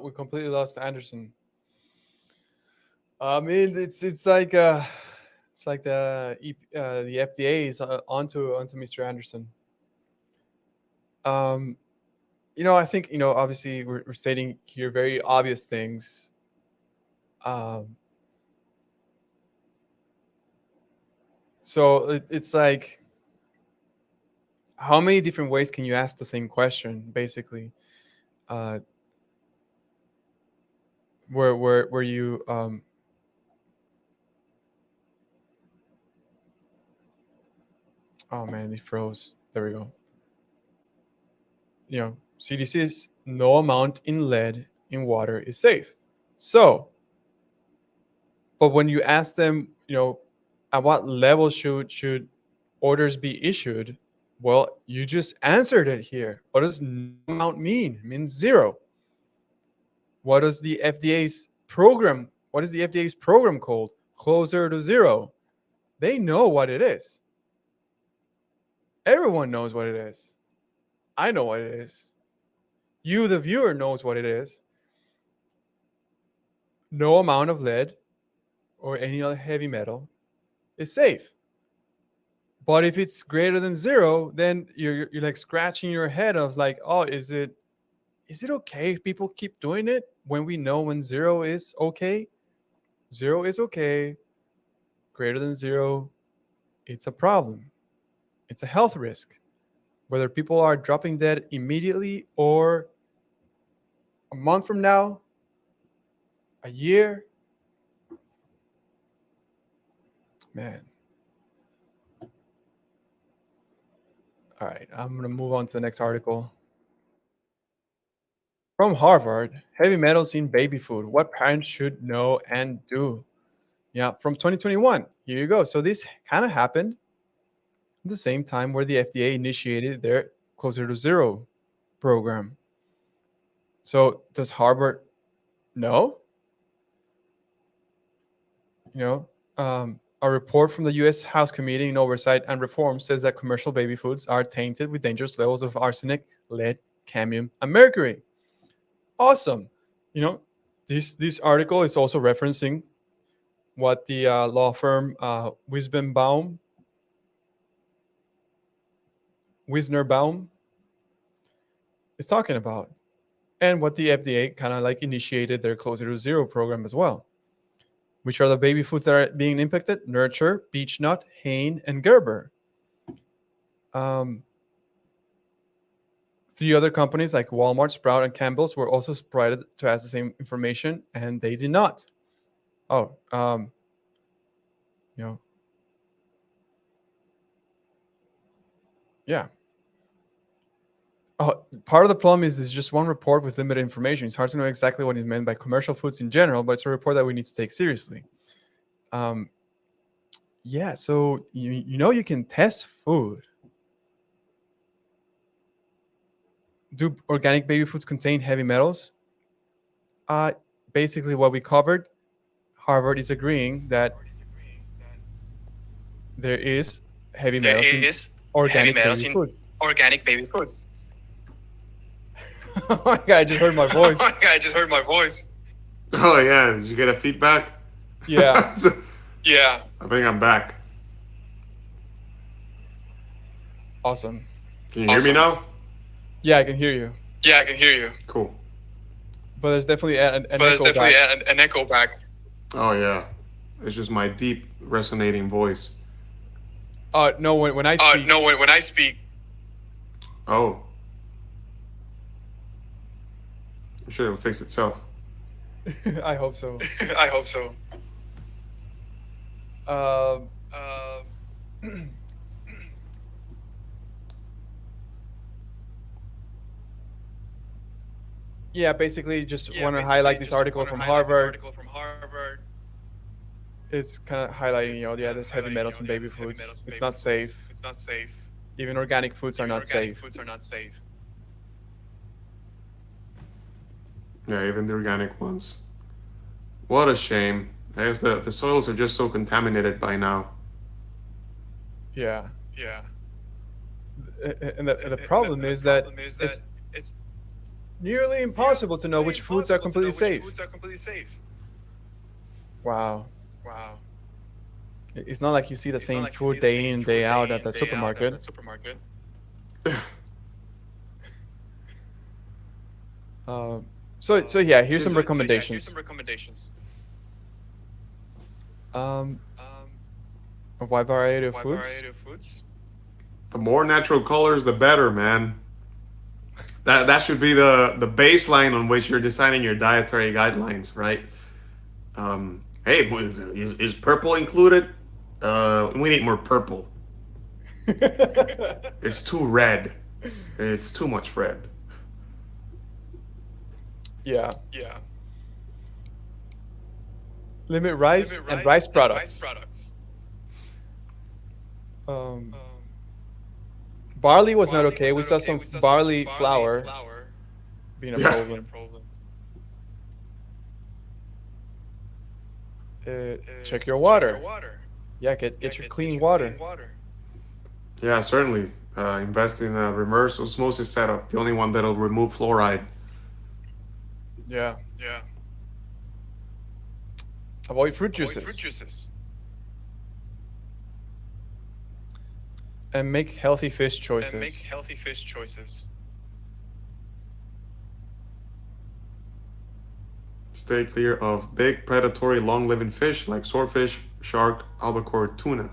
We completely lost Anderson. I mean, it's like the FDA is onto Mr. Anderson. Um, I think obviously we're stating here very obvious things. Um, so it's like, how many different ways can you ask the same question? Basically, uh, where you oh man, it froze. There we go. CDC is no amount in lead in water is safe. So, but when you ask them, at what level should orders be issued? Well, you just answered it here. What does no amount mean? It means zero. What is the FDA's program? What is the FDA's program called? Closer to zero. They know what it is. Everyone knows what it is. I know what it is. You, the viewer, knows what it is. No amount of lead or any other heavy metal is safe. But if it's greater than zero, then you're like scratching your head of like, oh, is it okay if people keep doing it when we know when zero is okay? Zero is okay. Greater than zero, it's a problem. It's a health risk. Whether people are dropping dead immediately or a month from now, a year, man. All right, I'm going to move on to the next article. From Harvard, heavy metals in baby food, what parents should know and do. Yeah, from 2021. Here you go. So this kind of happened at the same time where the FDA initiated their Closer to Zero program. So does Harvard know? A report from the U.S. House Committee on Oversight and Reform says that commercial baby foods are tainted with dangerous levels of arsenic, lead, cadmium, and mercury. Awesome. This article is also referencing what the law firm Wisner Baum is talking about, and what the FDA kind of like initiated their Closer to Zero program as well. Which are the baby foods that are being impacted? Nurture, Beechnut, Hain, and Gerber. 3 other companies like Walmart, Sprout, and Campbell's were also provided to ask the same information, and they did not. Yeah. Part of the problem is it's just one report with limited information. It's hard to know exactly what is meant by commercial foods in general, but it's a report that we need to take seriously. Yeah, so you can test food. Do organic baby foods contain heavy metals? Basically what we covered, Harvard is agreeing that there is heavy metals in organic baby foods. Oh my God, I just heard my voice. Oh yeah, did you get a feedback? Yeah. Yeah. I think I'm back. Awesome. Can you hear me now? Yeah, I can hear you. Cool. But there's definitely an echo back. Oh yeah, it's just my deep resonating voice. No, when I speak. Oh. I'm sure it'll fix itself. I hope so. Yeah, basically just want to highlight this article from Harvard. It's kind of highlighting, there's heavy metals in baby foods. It's not safe. Even organic foods are not safe. Yeah, even the organic ones. What a shame. I guess the soils are just so contaminated by now. Yeah. And the problem is that it's nearly impossible to know which foods are completely safe. Wow. Wow. It's not like you see the It's not same like you see food the day in same and day food out day at in, the day out at the supermarket. supermarket. So yeah, here's some So yeah, here's recommendations. some recommendations. Um, Um, a wide variety of wide foods. variety of foods. The more natural colors, the better, man. That should be the baseline on which you're designing your dietary guidelines, right? Hey, is purple included? We need more purple. It's too red. It's too much red. Yeah. Yeah. Limit rice Limit and rice rice and rice products. products. Um, barley was not Barley okay. was We not saw okay. some We saw some barley barley flour flour being a Yeah. being a problem. problem. Check your Check your water. water. Yeah, get your clean water. Clean water. Yeah, certainly. Invest in a reverse osmosis setup, the only one that'll remove fluoride. Yeah. Yeah. Avoid fruit Avoid fruit juices juices. and make healthy fish And choices. make healthy fish choices. Stay clear of big predatory long-living fish like swordfish, shark, albacore, tuna.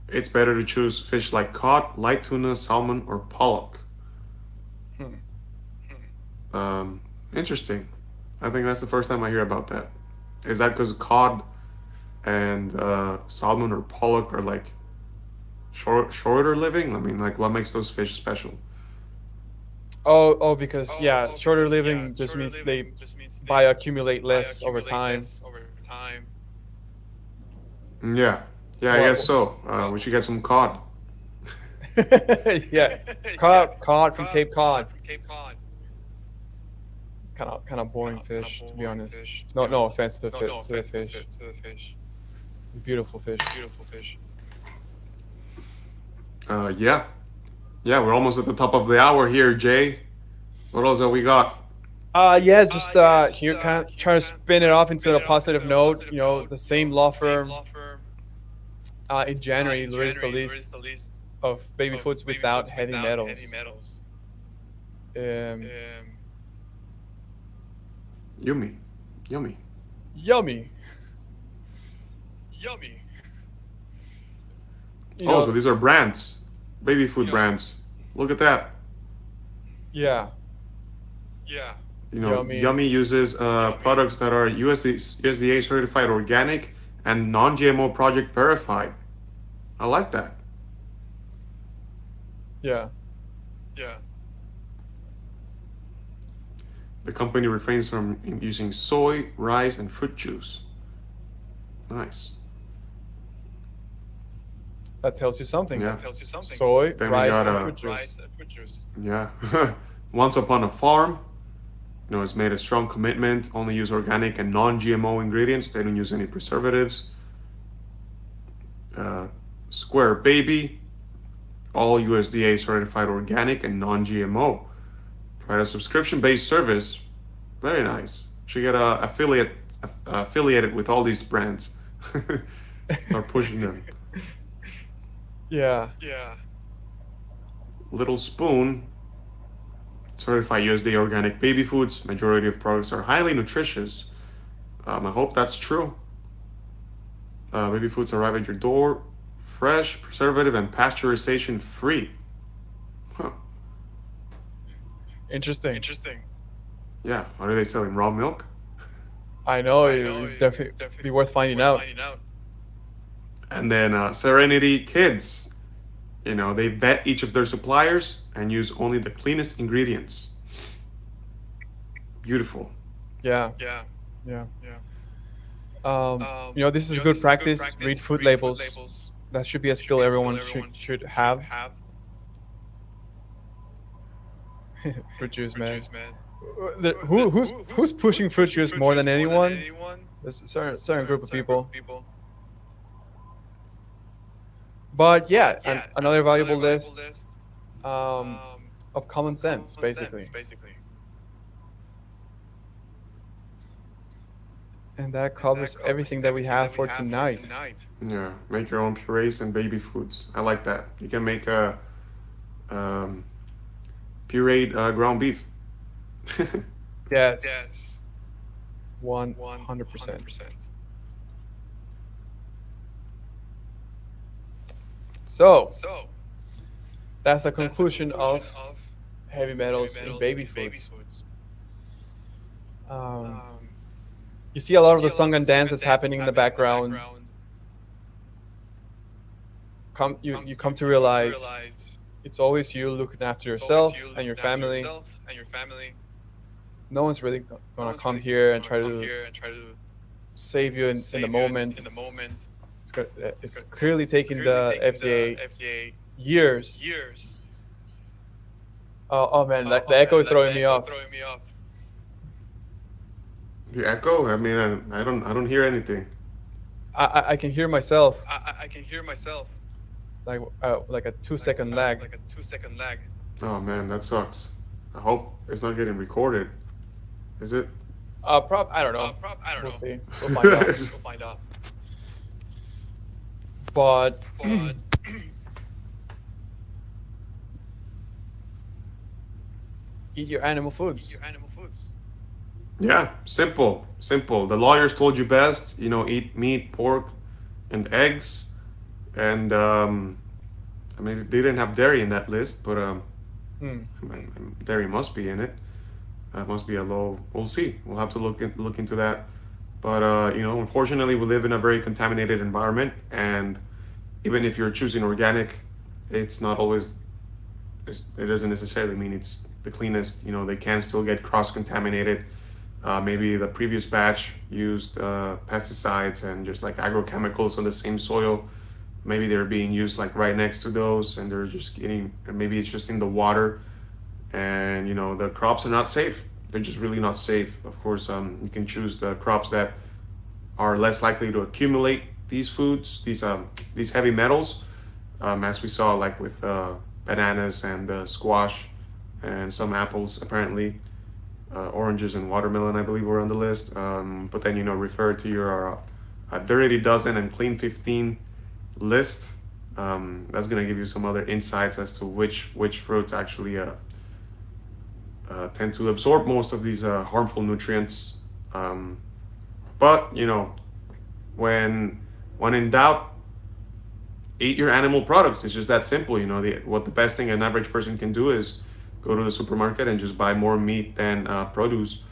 It's better to choose fish like cod, light tuna, salmon, or pollock. Interesting. I think that's the first time I hear about that. Is that because cod and salmon or pollock are like shorter living? I mean, like, what makes those fish special? Because yeah, shorter living just means they bioaccumulate less over time. Yeah, I Well, guess so. We should get some cod. Yeah, cod from Cape Cod. From Cape Cod. Kind of boring fish, to be boring honest. fish, to No, be no honest. offense to the, No to the offense to fish. the fish. Beautiful fish. Beautiful fish. Yeah, we're almost at the top of the hour here, Jay. What else have we got? Yeah, just here kind of trying to spin it off into a positive note. You know, the same law firm in January released the list of baby foods without heavy metals. Yummy. Yummy. Yummy. You Oh, know, so these are brands, baby food brands. Look at that. yeah. You know, Yummy. Yummy uses products that are USDA certified organic and non-GMO project verified. I like that. Yeah. The company refrains from using soy, rice, and fruit juice. Nice. That tells you something. Yeah. Soy, Then we rice, got, and fruit juice. Yeah. Once Upon a Farm, you know, it's made a strong commitment, only use organic and non-GMO ingredients. They don't use any preservatives. Square Baby, all USDA certified organic and non-GMO. Provide a subscription-based service. Very nice. Should get affiliated with all these brands. Start pushing them. Yeah. Little Spoon, certified USDA organic baby foods. Majority of products are highly nutritious. I hope that's true. Baby foods arrive at your door, fresh, preservative, and pasteurization free. Huh. Interesting. Yeah. Are they selling raw milk? I know, it would definitely be worth finding out. And then Serenity Kids. You know, they vet each of their suppliers and use only the cleanest ingredients. Beautiful. Yeah. You know, this is good practice. Read food labels. That should be a skill everyone should have. Fruit juice, man. Who's pushing fruit juice more than anyone? There's a certain group of people. But yeah, another valuable list of common sense, basically. And that covers everything that we have for tonight. Yeah, make your own purees and baby foods. I like that. You can make a pureed ground beef. Yes. 100%. So that's the conclusion of heavy metals in baby foods. You see a lot of the song and dance that's happening in the background. You come to realize it's always you looking after yourself and your family. No one's really gonna come here and try to save you in the moment. It's clearly taking the FDA years. Oh man, the echo is throwing me off. The echo? I mean, I don't hear anything. I can hear myself. Like a 2-second lag. Oh man, that sucks. I hope it's not getting recorded. Is it? I don't know. We'll see. We'll find out. But eat your animal foods. Yeah, simple. The lawyers told you best. Eat meat, pork, and eggs. And I mean, they didn't have dairy in that list, but I mean, dairy must be in it. Must be a low. We'll see. We'll have to look into that. But unfortunately, we live in a very contaminated environment, and even if you're choosing organic, it's not always. It doesn't necessarily mean it's the cleanest. They can still get cross-contaminated. Maybe the previous batch used pesticides and just like agrochemicals on the same soil. Maybe they're being used like right next to those, and they're just getting. And maybe it's just in the water, and the crops are not safe. They're just really not safe. Of course, you can choose the crops that are less likely to accumulate these foods, these heavy metals, as we saw like with bananas and squash and some apples apparently. Oranges and watermelon, I believe, were on the list. But then, refer to your Dirty Dozen and Clean 15 list. That's going to give you some other insights as to which fruits actually tend to absorb most of these harmful nutrients. But, when in doubt, eat your animal products. It's just that simple. What the best thing an average person can do is go to the supermarket and just buy more meat than produce.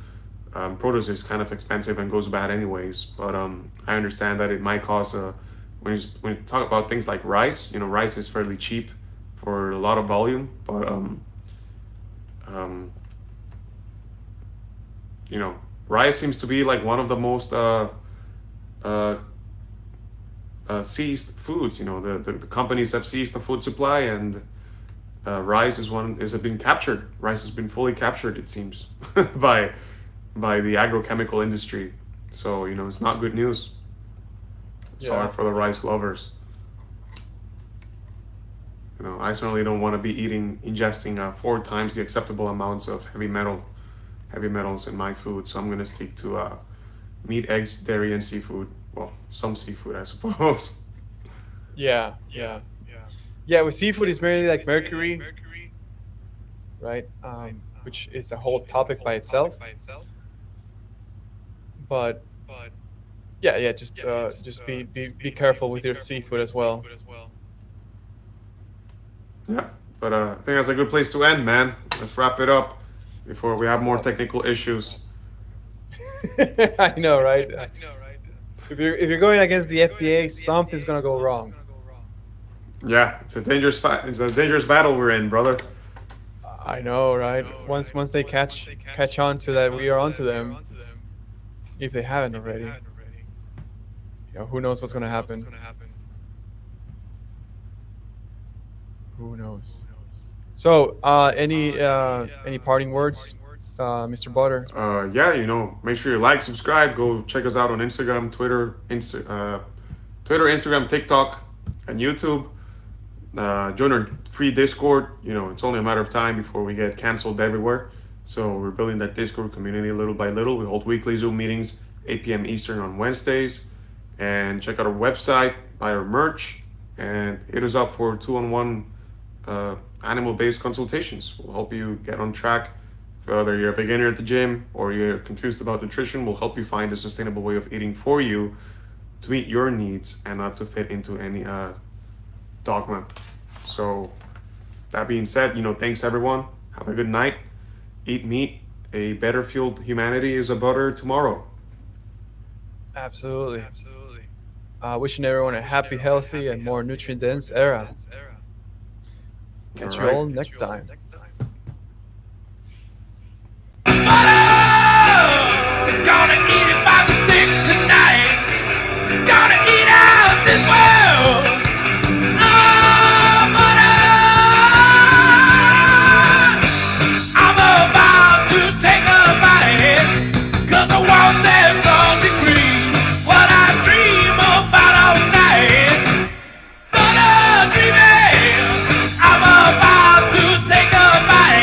Produce is kind of expensive and goes bad anyways, but I understand that it might cause when you talk about things like rice, rice is fairly cheap for a lot of volume, but rice seems to be like one of the most seized foods. The companies have seized the food supply, and rice has been captured. Rice has been fully captured, it seems, by the agrochemical industry. So it's not good news. Sorry for the rice lovers. I certainly don't want to be ingesting 4 times the acceptable amounts of heavy metals in my food. So I'm gonna stick to meat, eggs, dairy, and seafood. Well, some seafood, I suppose. Yeah. With seafood, it's mainly like mercury, right? Which is a whole topic by itself. But just be careful with your seafood as well. Yeah, but I think that's a good place to end, man. Let's wrap it up before we have more technical issues. I know, right? If you're going against the FDA, something's gonna go wrong. Yeah, it's a dangerous battle we're in, brother. I know, right? Once they catch on to that, we are onto them. If they haven't already, who knows what's gonna happen? Who knows? So, any parting words, Mr. Butter? Make sure you like, subscribe, go check us out on Instagram, Twitter, Instagram, TikTok, and YouTube. Join our free Discord. It's only a matter of time before we get canceled everywhere. So we're building that Discord community little by little. We hold weekly Zoom meetings 8 p.m. Eastern on Wednesdays. And check out our website, buy our merch, and hit us up for 2-on-1 animal-based consultations. We'll help you get on track. Whether you're a beginner at the gym or you're confused about nutrition, we'll help you find a sustainable way of eating for you to meet your needs and not to fit into any dogma. So that being said, thanks everyone. Have a good night. Eat meat. A better fueled humanity is a better tomorrow. Absolutely. Wishing everyone a happy, healthy, and more nutrient-dense era. Catch you all next time. Gonna eat it by the sticks tonight. Gonna eat out this way.